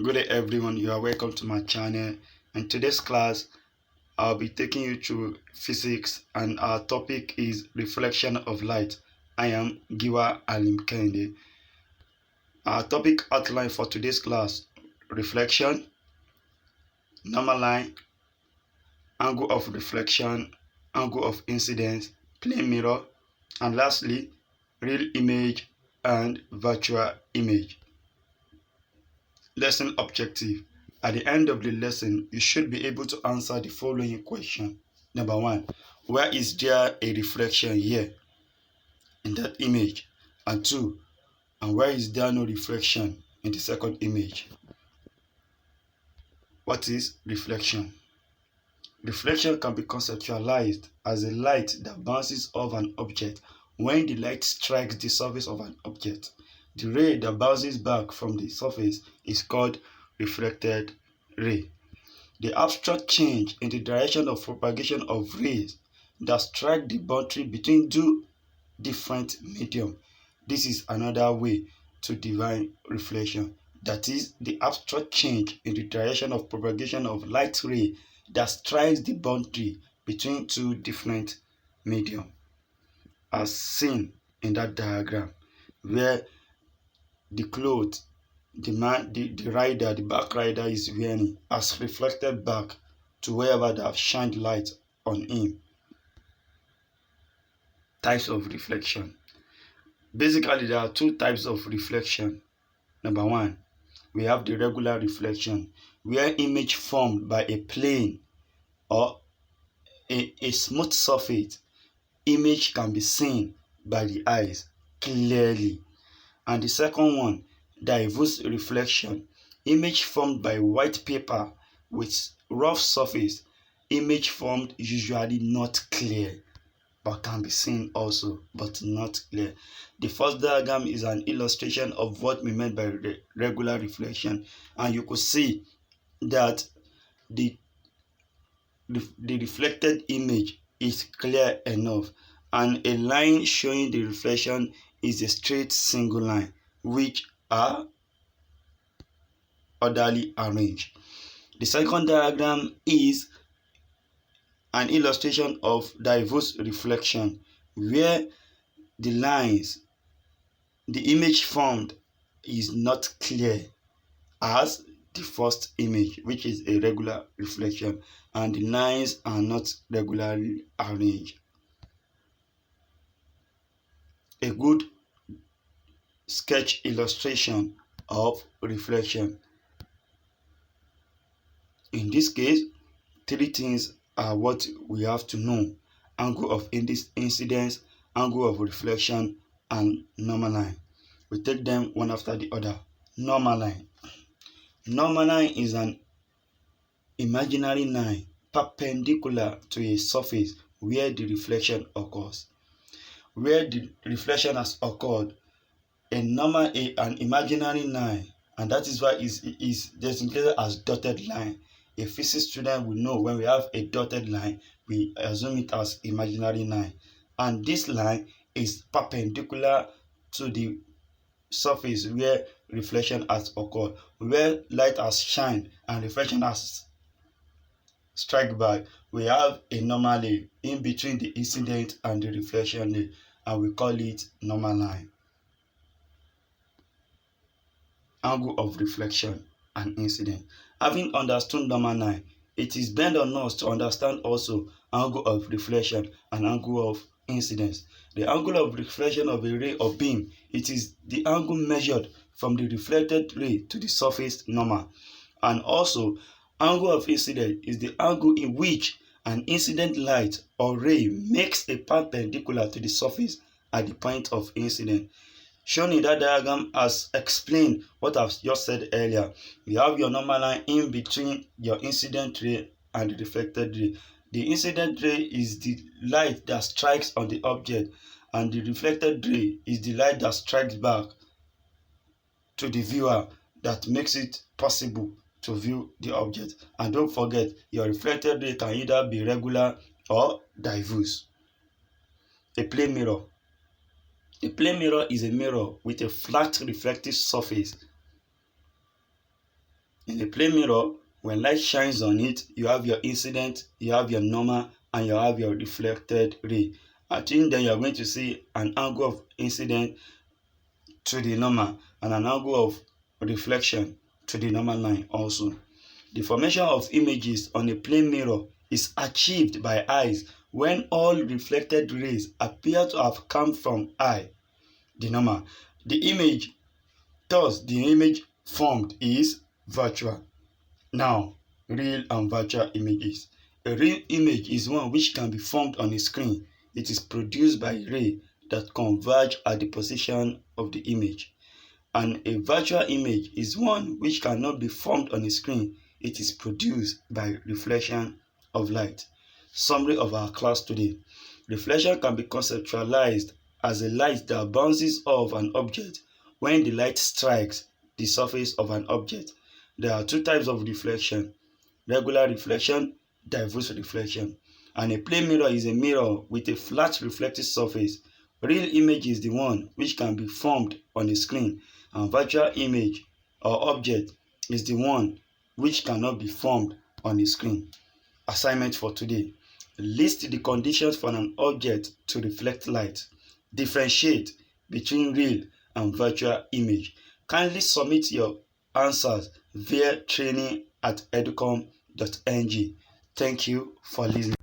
Good day everyone, you are welcome to my channel. In today's class I'll be taking you through physics and our topic is reflection of light. I am Giwa Alim Kende. Our topic outline for today's class: reflection, normal line, angle of reflection, angle of incidence, plane mirror, and lastly real image and virtual image. Lesson objective: at the end of the lesson, you should be able to answer the following question. Number 1, where is there a reflection here in that image? And 2, and where is there no reflection in the second image? What is reflection? Reflection can be conceptualized as a light that bounces off an object. When the light strikes the surface of an object, the ray that bounces back from the surface is called reflected ray. The abstract change in the direction of propagation of rays that strike the boundary between two different mediums. This is another way to define reflection. That is the abstract change in the direction of propagation of light ray that strikes the boundary between two different mediums, as seen in that diagram, where the clothes the rider, the back rider is wearing as reflected back to wherever they have shined light on him. Types of reflection. Basically, there are two types of reflection. Number 1, we have the regular reflection, where image formed by a plane or a smooth surface image can be seen by the eyes clearly. And the second one, diffuse reflection, image formed by white paper with rough surface, image formed usually not clear but can be seen also but not clear. The first diagram is an illustration of what we meant by regular reflection, and you could see that the reflected image is clear enough, and a line showing the reflection is a straight single line which are orderly arranged. The second diagram is an illustration of diffuse reflection, where the lines, the image formed is not clear as the first image, which is a regular reflection, and the lines are not regularly arranged. A good sketch illustration of reflection. In this case, three things are what we have to know: angle of incidence, angle of reflection, and normal line. We take them one after the other. Normal line. Normal line is an imaginary line perpendicular to a surface where the reflection occurs. Where the reflection has occurred, an imaginary line, and that is why it is designated as dotted line. A physics student will know when we have a dotted line, we assume it as imaginary line, and this line is perpendicular to the surface where reflection has occurred, where light has shined and reflection has strike back. We have a normal line in between the incident and the reflection line, and we call it normal line. Angle of reflection and incidence. Having understood normal line, it is bent on us to understand also angle of reflection and angle of incidence. The angle of reflection of a ray or beam, it is the angle measured from the reflected ray to the surface normal. And also, angle of incidence is the angle in which an incident light or ray makes a perpendicular to the surface at the point of incidence. Shown in that diagram as explained what I've just said earlier. You have your normal line in between your incident ray and the reflected ray. The incident ray is the light that strikes on the object, and the reflected ray is the light that strikes back to the viewer that makes it possible to view the object. And don't forget, your reflected ray can either be regular or diffuse. A plane mirror. A plane mirror is a mirror with a flat reflective surface In a plane mirror, when light shines on it, you have your incident, you have your normal, and you have your reflected ray. I think then you are going to see an angle of incident to the normal and an angle of reflection to the normal line also. The formation of images on a plane mirror is achieved by eyes when all reflected rays appear to have come from eye, the normal. The image, thus the image formed is virtual. Now, real and virtual images. A real image is one which can be formed on a screen. It is produced by ray that converge at the position of the image. And a virtual image is one which cannot be formed on a screen. It is produced by reflection of light. Summary of our class today. Reflection can be conceptualized as a light that bounces off an object when the light strikes the surface of an object. There are two types of reflection: regular reflection, diffuse reflection. And a plane mirror is a mirror with a flat reflective surface. Real image is the one which can be formed on a screen, and virtual image or object is the one which cannot be formed on a screen. Assignment for today: list the conditions for an object to reflect light. Differentiate between real and virtual image. Kindly submit your answers via training@educom.ng. Thank you for listening.